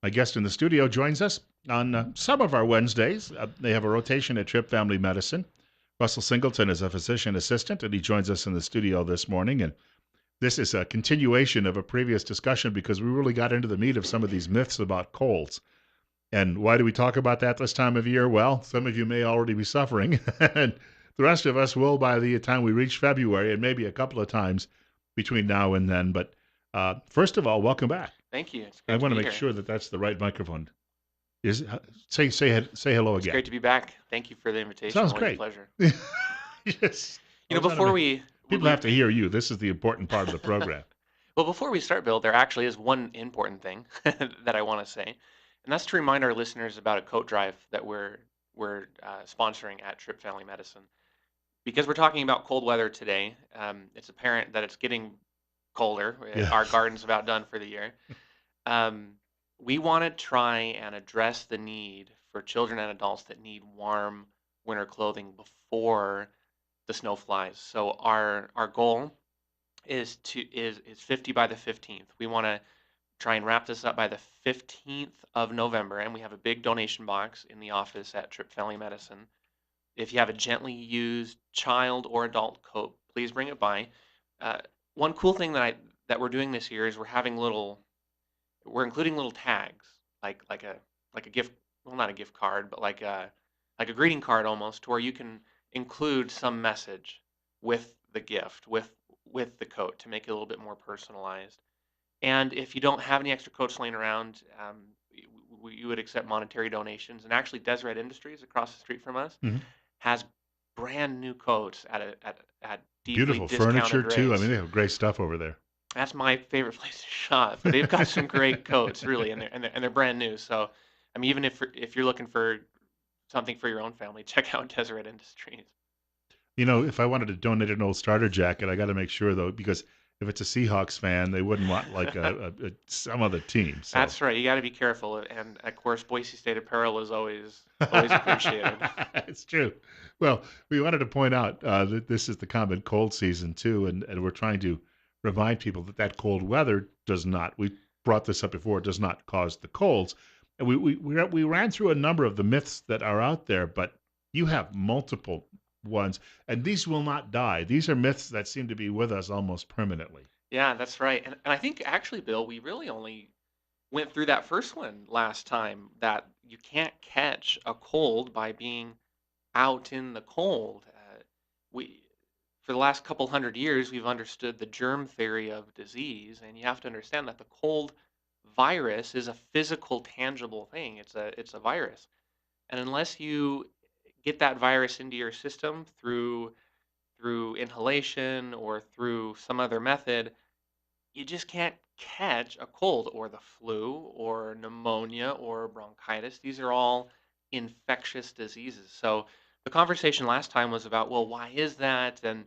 My guest in the studio joins us on some of our Wednesdays. They have a rotation at Trip Family Medicine. Russell Singleton is a physician assistant, and he joins us in the studio this morning. And this is a continuation of a previous discussion because we really got into the meat of some of these myths about colds. And why do we talk about that this time of year? Well, some of you may already be suffering, and the rest of us will by the time we reach February, and maybe a couple of times between now and then. But first of all, welcome back. Thank you. It's I great to want to be make here. sure that that's the right microphone. Is say hello It's again. great to be back. Thank you for the invitation. Sounds Always a great. pleasure. Yes. I was trying to Before make we people have to hear you. This is the important part of the program. well, before we start, Bill, there actually is one important thing that I want to say, and that's to remind our listeners about a coat drive that we're sponsoring at Trip Family Medicine. Because we're talking about cold weather today, it's apparent that it's getting colder. Yeah. Our garden's about done for the year. Um, we want to try and address the need for children and adults that need warm winter clothing before the snow flies. So our goal is 50 by the 15th. We want to try and wrap this up by the 15th of November, and we have a big donation box in the office at Trip Family Medicine. If you have a gently used child or adult coat, please bring it by. Uh, One cool thing that we're doing this year is we're including little tags, like a gift, well, not a gift card, but like a greeting card almost, to where you can include some message with the gift, with the coat, to make it a little bit more personalized. And if you don't have any extra coats laying around, you would accept monetary donations. And actually, Deseret Industries across the street from us Mhm. has brand new coats at deeply Beautiful furniture discounted too. I mean, rates. they have great stuff over there. That's my favorite place to shop, but they've got some great coats, really, and they're brand new. So, I mean, even if you're looking for something for your own family, check out Deseret Industries. If I wanted to donate an old starter jacket, I got to make sure though, because if it's a Seahawks fan, they wouldn't want like some other team. So That's right. You got to be careful, and of course, Boise State apparel is always appreciated. it's true. Well, we wanted to point out that this is the common cold season too, and we're trying to remind people that cold weather does not. We brought this up before. It does not cause the colds. And we ran through a number of the myths that are out there, but you have multiple ones, and these will not die. These are myths that seem to be with us almost permanently. Yeah, that's right. And I think actually, Bill, we really only went through that first one last time, that you can't catch a cold by being out in the cold. We For the last couple hundred years, we've understood the germ theory of disease, and you have to understand that the cold virus is a physical, tangible thing. It's a virus, and unless you get that virus into your system through inhalation or through some other method, you just can't catch a cold or the flu or pneumonia or bronchitis. These are all infectious diseases. So the conversation last time was about, well, why is that? And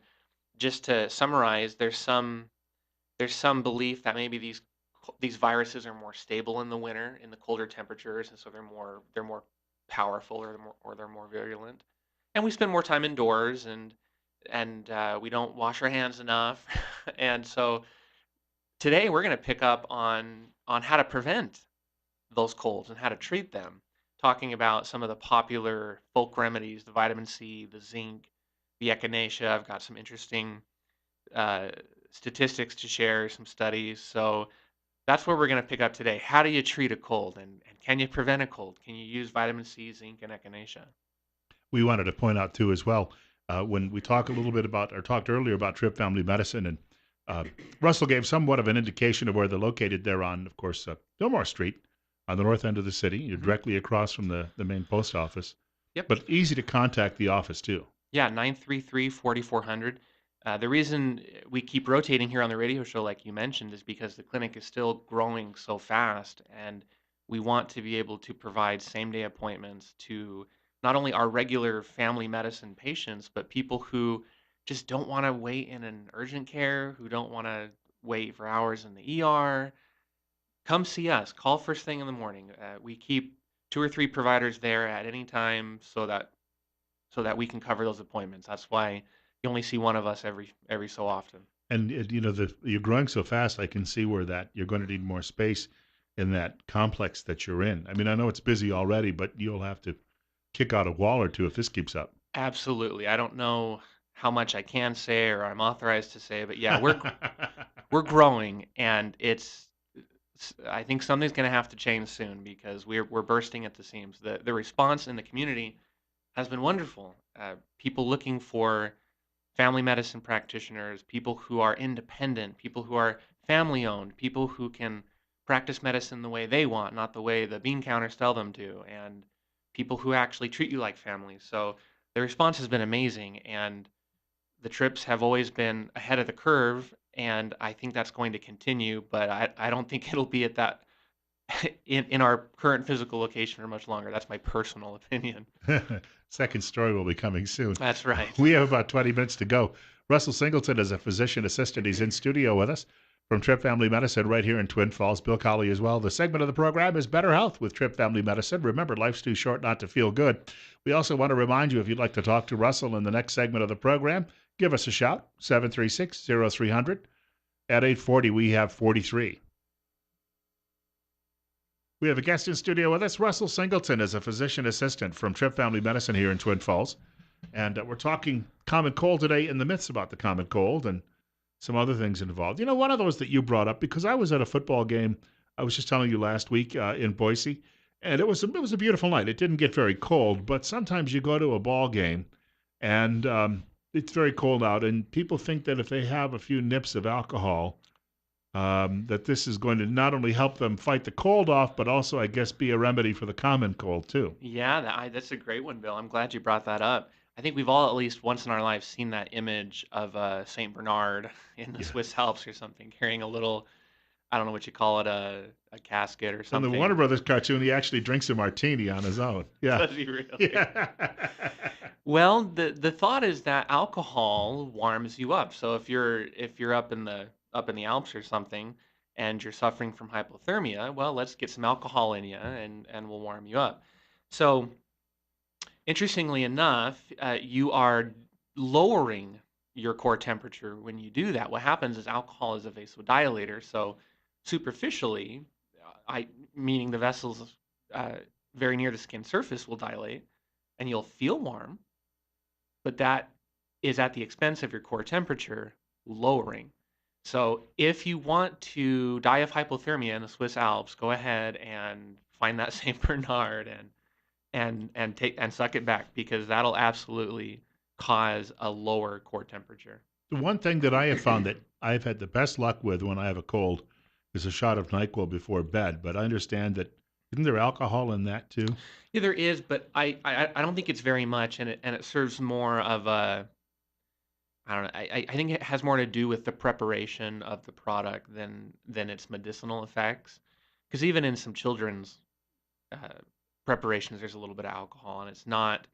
just to summarize, there's some belief that maybe these viruses are more stable in the winter, in the colder temperatures, and so they're more powerful, or they're more virulent. And we spend more time indoors, and we don't wash our hands enough, and so today we're going to pick up on how to prevent those colds and how to treat them, talking about some of the popular folk remedies, the vitamin C, the zinc, the echinacea. I've got some interesting uh, statistics to share, some studies. So that's what we're going to pick up today. How do you treat a cold, and can you prevent a cold? Can you use vitamin C, zinc, and echinacea? We wanted to point out too as well when we talk a little bit about or talked earlier about Trip Family Medicine and uh, Russell gave somewhat of an indication of where they're located. They're on, of course, Fillmore Street on the north end of the city. You're Hmm. directly across from the main post office, Yep. but easy to contact the office too. Yeah, 933-4400. The reason we keep rotating here on the radio show, like you mentioned, is because the clinic is still growing so fast, and we want to be able to provide same-day appointments to not only our regular family medicine patients, but people who just don't want to wait in an urgent care, who don't want to wait for hours in the ER. Come see us. Call first thing in the morning. We keep two or three providers there at any time, so that we can cover those appointments. That's why you only see one of us every so often. And you're growing so fast. I can see where that you're going to need more space in that complex that you're in. I mean, I know it's busy already, but you'll have to kick out a wall or two if this keeps up. Absolutely. I don't know how much I can say or I'm authorized to say, but yeah, we're growing, and I think something's going to have to change soon because we're bursting at the seams. The response in the community has been wonderful. People looking for family medicine practitioners, people who are independent, people who are family owned, people who can practice medicine the way they want, not the way the bean counters tell them to, and people who actually treat you like family. So the response has been amazing, and the trips have always been ahead of the curve, and I think that's going to continue, but I don't think it'll be at that in our current physical location for much longer. That's my personal opinion. Second story will be coming soon. That's right. We have about 20 minutes to go. Russell Singleton is a physician assistant. He's in studio with us from Trip Family Medicine right here in Twin Falls. Bill Colley as well. The segment of the program is Better Health with Trip Family Medicine. Remember, life's too short not to feel good. We also want to remind you if you'd like to talk to Russell in the next segment of the program, give us a shout, 736-0300. At 840, we have 43. We have a guest in studio with us. Russell Singleton is a physician assistant from Trip Family Medicine here in Twin Falls. And we're talking common cold today and the myths about the common cold and some other things involved. You know, one of those that you brought up, because I was at a football game, I was just telling you last week in Boise, and it was a beautiful night. It didn't get very cold, but sometimes you go to a ball game and it's very cold out, and people think that if they have a few nips of alcohol, that this is going to not only help them fight the cold off, but also, I guess, be a remedy for the common cold too. Yeah, that's a great one, Bill. I'm glad you brought that up. I think we've all at least once in our lives seen that image of Saint Bernard in the Yeah. Swiss Alps or something, carrying a little, I don't know what you call it, a casket or In the Warner something. Brothers cartoon, he actually drinks a martini on his own. Yeah. Does he really? Yeah. Well, the thought is that alcohol warms you up. So if you're up in the Alps or something and you're suffering from hypothermia, well, let's get some alcohol in you and we'll warm you up. So interestingly enough, you are lowering your core temperature when you do that. What happens is alcohol is a vasodilator, so superficially, I meaning the vessels uh, very near the skin surface will dilate, and you'll feel warm, but that is at the expense of your core temperature lowering. So if you want to die of hypothermia in the Swiss Alps, go ahead and find that Saint Bernard and take and suck it back because that'll absolutely cause a lower core temperature. The one thing that I have found that I've had the best luck with when I have a cold is a shot of NyQuil before bed. But I understand that isn't there alcohol in that too? Yeah, there is, but I don't think it's very much, and it serves more of a I don't know. I think it has more to do with the preparation of the product than its medicinal effects. Because even in some children's uh, preparations, there's a little bit of alcohol, and it's not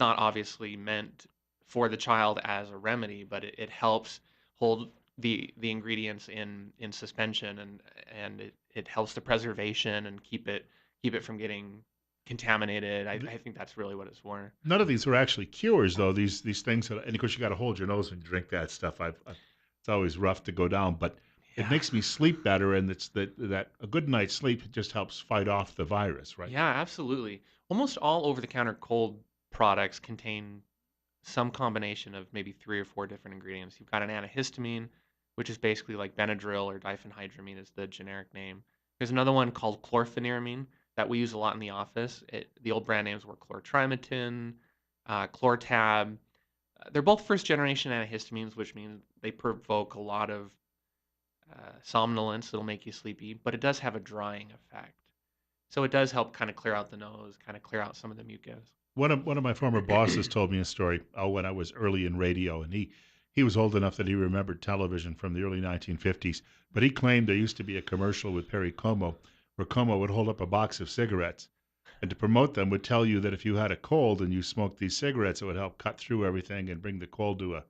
obviously meant for the child as a remedy, but it helps hold the ingredients in suspension, and it helps the preservation and keep it from getting contaminated. I think that's really what it's for. None of these are actually cures, though. These things, and of course, you got to hold your nose when you drink that stuff. It's always rough to go down, but it Yeah. makes me sleep better, and it's that a good night's sleep just helps fight off the virus, right? Yeah, absolutely. Almost all over-the-counter cold products contain some combination of maybe three or four different ingredients. You've got an antihistamine, which is basically like Benadryl or diphenhydramine is the generic name. There's another one called chlorpheniramine that we use a lot in the office. The old brand names were chlortrimetin, Chlortab. They're both first-generation antihistamines, which means they provoke a lot of somnolence. It'll make you sleepy, but it does have a drying effect. So it does help kind of clear out the nose, kind of clear out some of the mucus. One of my former bosses told me a story when I was early in radio, and he was old enough that he remembered television from the early 1950s. But he claimed there used to be a commercial with Perry Como, where Como would hold up a box of cigarettes, and to promote them would tell you that if you had a cold and you smoked these cigarettes, it would help cut through everything and bring the cold to a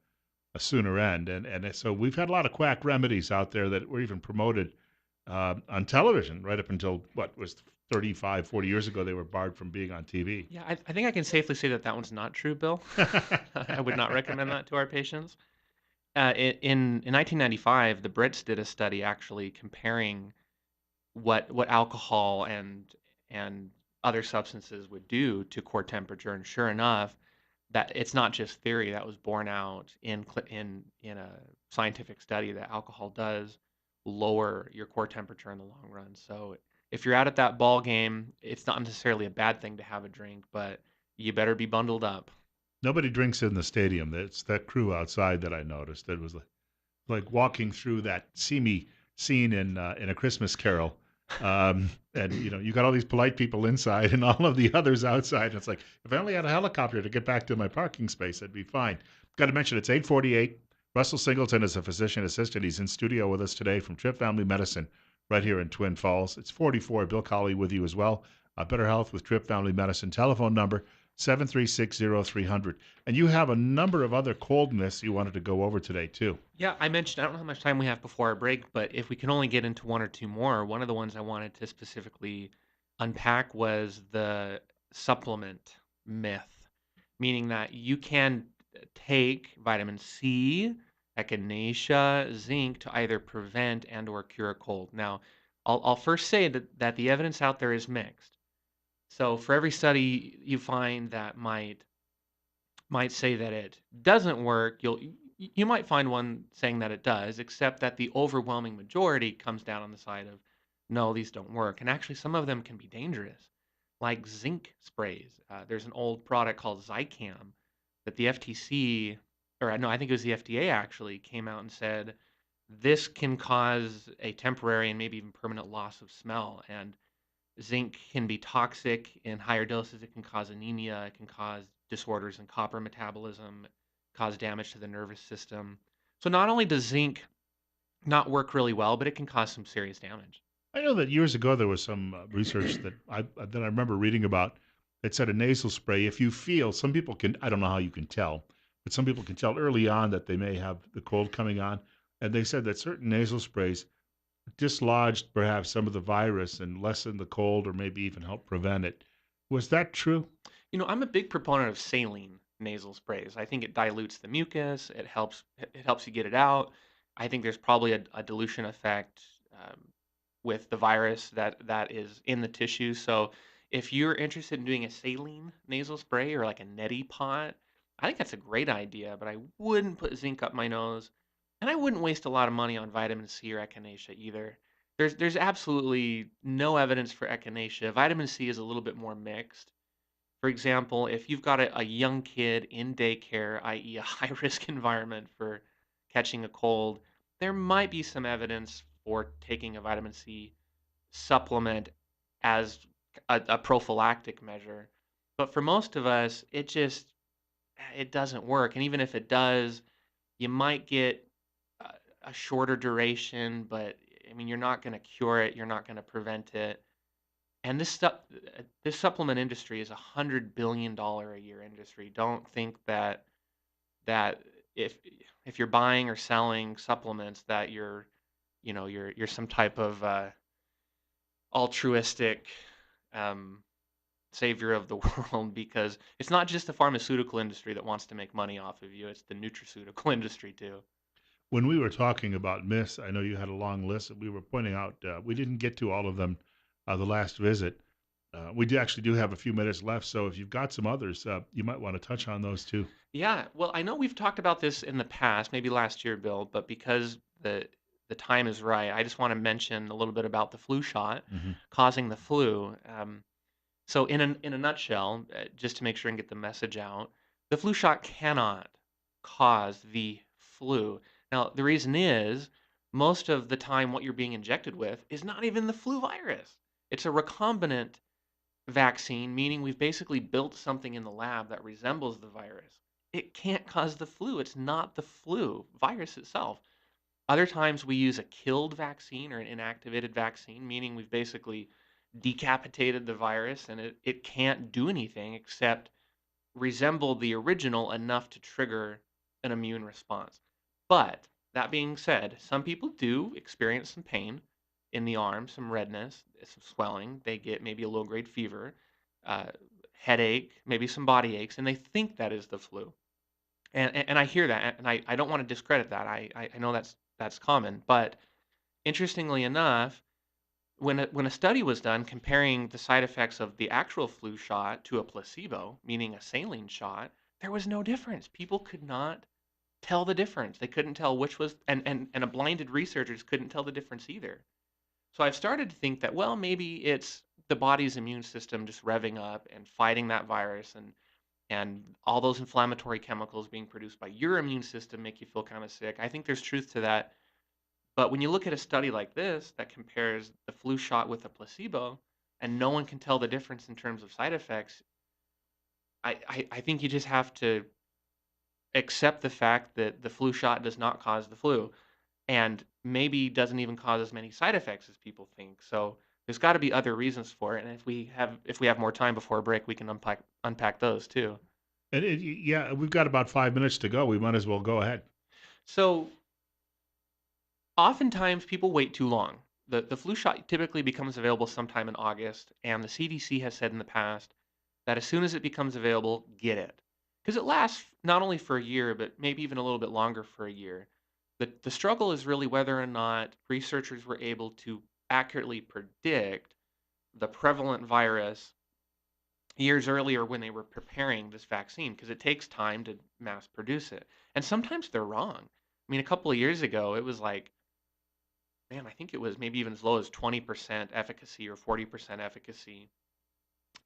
sooner end. And so we've had a lot of quack remedies out there that were even promoted on television right up until what was 35, 40 years ago. They were barred from being on TV. Yeah, I think I can safely say that that one's not true, Bill. I would not recommend that to our patients. In 1995, the Brits did a study actually comparing what alcohol and other substances would do to core temperature, and sure enough, that it's not just theory, that was borne out in a scientific study that alcohol does lower your core temperature in the long run. So if you're out at that ball game, it's not necessarily a bad thing to have a drink, but you better be bundled up. Nobody drinks in the stadium. It's that crew outside that I noticed. It was like walking through that seamy scene in A Christmas Carol. And you got all these polite people inside and all of the others outside. And it's like, if I only had a helicopter to get back to my parking space, I'd be fine. Got to mention it's 8:48. Russell Singleton is a physician assistant. He's in studio with us today from Trip Family Medicine right here in Twin Falls. It's 44. Bill Colley with you as well. Better Health with Trip Family Medicine. Telephone number 7360300. And you have a number of other cold myths you wanted to go over today, too. Yeah, I mentioned I don't know how much time we have before our break, but if we can only get into one or two more, one of the ones I wanted to specifically unpack was the supplement myth, meaning that you can take vitamin C, echinacea, zinc to either prevent and or cure a cold. Now, I'll first say that the evidence out there is mixed. So for every study you find that might say that it doesn't work, you might find one saying that it does, except that the overwhelming majority comes down on the side of no, these don't work. And actually, some of them can be dangerous, like zinc sprays. There's an old product called Zicam that the FTC, or no, I think it was the FDA actually, came out and said this can cause a temporary and maybe even permanent loss of smell. And zinc can be toxic in higher doses. It can cause anemia. It can cause disorders in copper metabolism, cause damage to the nervous system. So not only does zinc not work really well, but it can cause some serious damage. I know that years ago there was some research that I remember reading about. It said a nasal spray. If you feel, some people can. I don't know how you can tell, but some people can tell early on that they may have the cold coming on, and they said that certain nasal sprays dislodged perhaps some of the virus and lessened the cold, or maybe even helped prevent it. Was that true? I'm a big proponent of saline nasal sprays. I think it dilutes the mucus. It helps you get it out. I think there's probably a dilution effect with the virus that is in the tissue. So if you're interested in doing a saline nasal spray or like a neti pot, I think that's a great idea. But I wouldn't put zinc up my nose, and I wouldn't waste a lot of money on vitamin C or echinacea either. There's absolutely no evidence for echinacea. Vitamin C is a little bit more mixed. For example, if you've got a young kid in daycare, i.e., a high risk environment for catching a cold, there might be some evidence for taking a vitamin C supplement as a prophylactic measure. But for most of us, it doesn't work. And even if it does, you might get a shorter duration, but I mean, you're not going to cure it. You're not going to prevent it. And this supplement industry is $100 billion a year industry. Don't think that if if you're buying or selling supplements that you're some type of altruistic um, savior of the world, because it's not just the pharmaceutical industry that wants to make money off of you. It's the nutraceutical industry too. When we were talking about myths, I know you had a long list that we were pointing out. We didn't get to all of them the last visit. Actually do have a few minutes left, so if you've got some others, you might want to touch on those too. Yeah, well, I know we've talked about this in the past, maybe last year, Bill, but because the time is right, I just want to mention a little bit about the flu shot Hmm. causing the flu. So in a nutshell, just to make sure and get the message out, the flu shot cannot cause the flu. Now, the reason is most of the time what you're being injected with is not even the flu virus. It's a recombinant vaccine, meaning we've basically built something in the lab that resembles the virus. It can't cause the flu. It's not the flu virus itself. Other times we use a killed vaccine or an inactivated vaccine, meaning we've basically decapitated the virus and it can't do anything except resemble the original enough to trigger an immune response. But that being said, some people do experience some pain in the arm, some redness, some swelling. They get maybe a low grade fever, uh, headache, maybe some body aches, and they think that is the flu. And I hear that, and I don't want to discredit that. I know that's common, but interestingly enough, When a study was done comparing the side effects of the actual flu shot to a placebo, meaning a saline shot, there was no difference. People could not tell the difference. They couldn't tell which was and a blinded researchers couldn't tell the difference either. So I've started to think that, well, maybe it's the body's immune system just revving up and fighting that virus, and all those inflammatory chemicals being produced by your immune system make you feel kind of sick. I think there's truth to that. But when you look at a study like this that compares the flu shot with a placebo and no one can tell the difference in terms of side effects, I think you just have to accept the fact that the flu shot does not cause the flu and maybe doesn't even cause as many side effects as people think. So there's got to be other reasons for it. And if we have more time before a break, we can unpack those too. And yeah, we've got about 5 minutes to go. We might as well go ahead. So oftentimes people wait too long. The flu shot typically becomes available sometime in August, and the CDC has said in the past that as soon as it becomes available, get it. Because it lasts not only for a year, but maybe even a little bit longer for a year. The struggle is really whether or not researchers were able to accurately predict the prevalent virus years earlier when they were preparing this vaccine, because it takes time to mass produce it. And sometimes they're wrong. I mean, a couple of years ago, it was like, man, I think it was maybe even as low as 20% efficacy or 40% efficacy.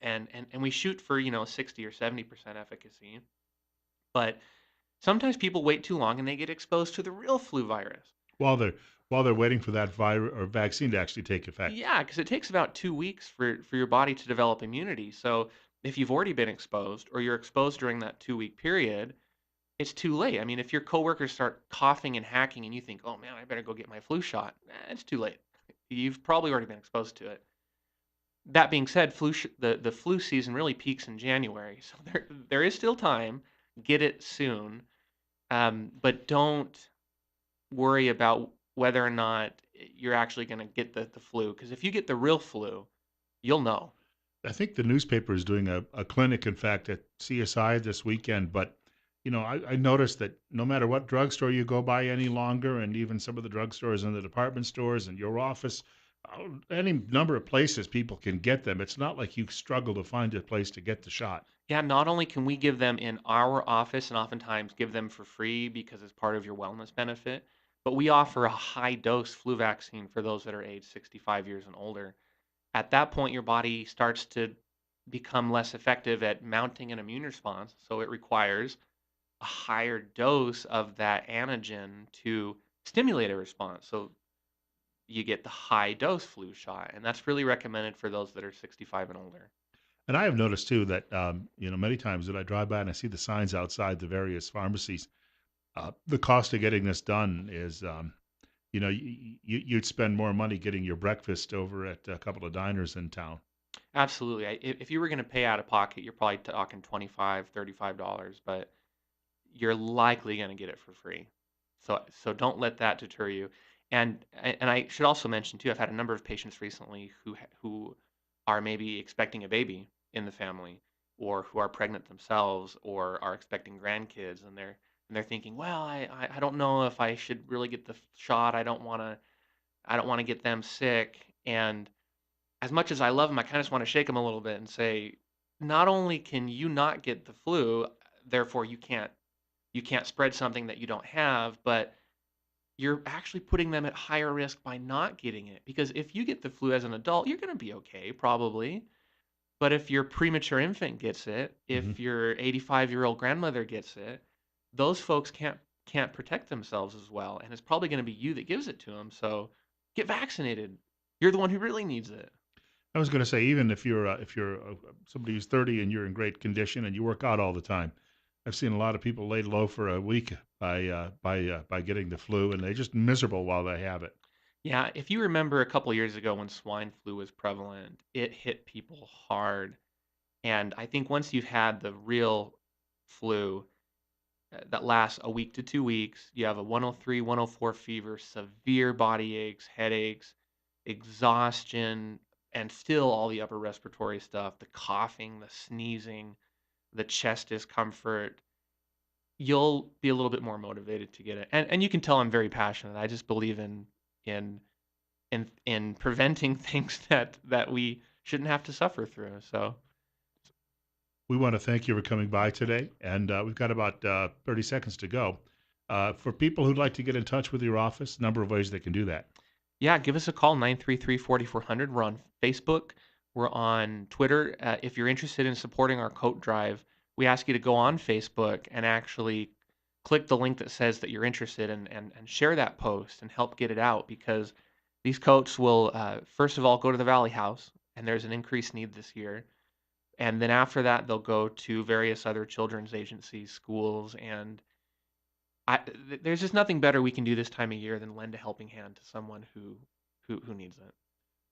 And we shoot for, 60 or 70% efficacy. But sometimes people wait too long and they get exposed to the real flu virus. While they're while they're waiting for that virus or vaccine to actually take effect. Yeah, because it takes about 2 weeks for your body to develop immunity. So if you've already been exposed or you're exposed during that 2 week period, it's too late. I mean, if your coworkers start coughing and hacking and you think, oh man, I better go get my flu shot, it's too late. You've probably already been exposed to it. That being said, the flu season really peaks in January, so there is still time. Get it soon, but don't worry about whether or not you're actually going to get the flu. Because if you get the real flu, you'll know. I think the newspaper is doing a clinic, in fact, at CSI this weekend. But I noticed that no matter what drugstore you go by any longer, and even some of the drugstores and the department stores and your office, any number of places people can get them. It's not like you struggle to find a place to get the shot. Yeah, not only can we give them in our office and oftentimes give them for free because it's part of your wellness benefit, but we offer a high dose flu vaccine for those that are age 65 years and older. At that point, your body starts to become less effective at mounting an immune response. So it requires a higher dose of that antigen to stimulate a response. So you get the high dose flu shot. And that's really recommended for those that are 65 and older. And I have noticed too that many times that I drive by and I see the signs outside the various pharmacies. The cost of getting this done is, you'd spend more money getting your breakfast over at a couple of diners in town. Absolutely. If you were going to pay out of pocket, you're probably talking 25, $35, but you're likely going to get it for free. So don't let that deter you. And I should also mention too, I've had a number of patients recently who are maybe expecting a baby in the family, or who are pregnant themselves, or are expecting grandkids, and they're thinking, well, I don't know if I should really get the shot. I don't want to get them sick. And as much as I love them, I kind of just want to shake them a little bit and say, not only can you not get the flu, therefore you can't spread something that you don't have, but you're actually putting them at higher risk by not getting it. Because if you get the flu as an adult, you're going to be okay, probably. But if your premature infant gets it, Hmm. if your 85-year-old grandmother gets it, those folks can't protect themselves as well, and it's probably going to be you that gives it to them. So get vaccinated. You're the one who really needs it. I was going to say, even if you're somebody who's 30 and you're in great condition and you work out all the time, I've seen a lot of people lay low for a week by getting the flu, and they're just miserable while they have it. Yeah, if you remember a couple years ago when swine flu was prevalent, it hit people hard. And I think once you've had the real flu that lasts a week to 2 weeks, you have a 103, 104 fever, severe body aches, headaches, exhaustion, and still all the upper respiratory stuff, the coughing, the sneezing, the chest discomfort, you'll be a little bit more motivated to get it. And you can tell I'm very passionate. I just believe in in preventing things that we shouldn't have to suffer through. So We want to thank you for coming by today, and we've got about 30 seconds to go. For people who'd like to get in touch with your office, a number of ways they can do that. yeah, give us a call 933-4400. We're on Facebook. We're on Twitter. If you're interested in supporting our coat drive, we ask you to go on Facebook and actually click the link that says that you're interested and share that post and help get it out because these coats will, first of all, go to the Valley House, and there's an increased need this year. And then after that, they'll go to various other children's agencies, schools, and there's just nothing better we can do this time of year than lend a helping hand to someone who needs it.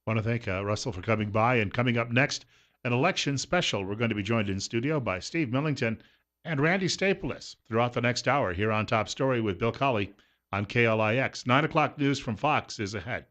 Want to thank Russell for coming by. And coming up next, an election special. We're going to be joined in studio by Steve Millington and Randy Staples throughout the next hour here on Top Story with Bill Colley on KLIX. 9 o'clock news from Fox is ahead.